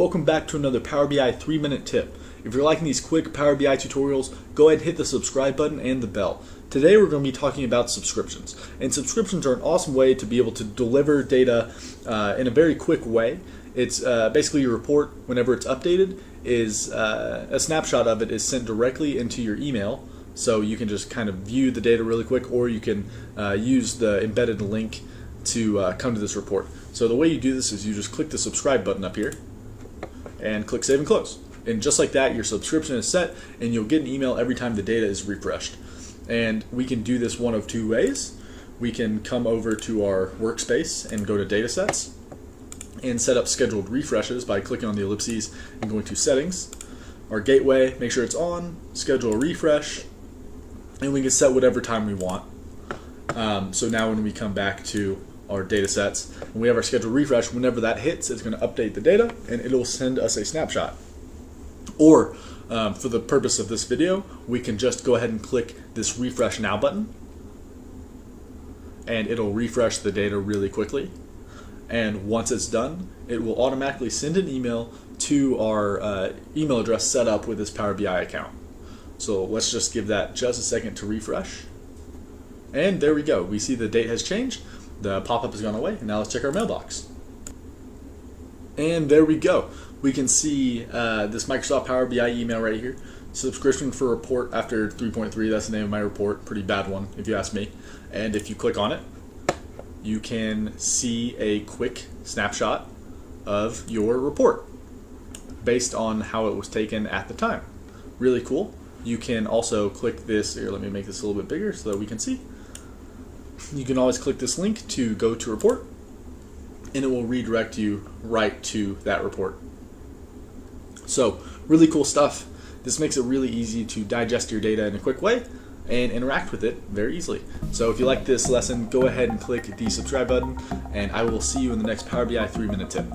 Welcome back to another Power BI 3-minute tip. If you're liking these quick Power BI tutorials, go ahead and hit the subscribe button and the bell. Today we're going to be talking about subscriptions. And subscriptions are an awesome way to be able to deliver data in a very quick way. It's basically your report, whenever it's updated, is a snapshot of it is sent directly into your email. So you can just kind of view the data really quick, or you can use the embedded link to come to this report. So the way you do this is you just click the subscribe button up here and click save and close. And just like that, your subscription is set and you'll get an email every time the data is refreshed. And we can do this one of two ways. We can come over to our workspace and go to datasets and set up scheduled refreshes by clicking on the ellipses and going to settings. Our gateway, make sure it's on, schedule a refresh, and we can set whatever time we want. So now when we come back to our data sets and we have our scheduled refresh, whenever that hits, it's going to update the data and it'll send us a snapshot. Or for the purpose of this video, we can just go ahead and click this refresh now button and it'll refresh the data really quickly. And once it's done, it will automatically send an email to our email address set up with this Power BI account. So let's just give that just a second to refresh. And there we go. We see the date has changed. The pop-up has gone away. And now let's check our mailbox. And there we go. We can see this Microsoft Power BI email right here. Subscription for report after 3.3. That's the name of my report. Pretty bad one, if you ask me. And if you click on it, you can see a quick snapshot of your report based on how it was taken at the time. Really cool. You can also click this. Here, let me make this a little bit bigger so that we can see. You can always click this link to go to report, and it will redirect you right to that report. So, really cool stuff. This makes it really easy to digest your data in a quick way and interact with it very easily. So if you like this lesson, go ahead and click the subscribe button, and I will see you in the next Power BI 3-minute tip.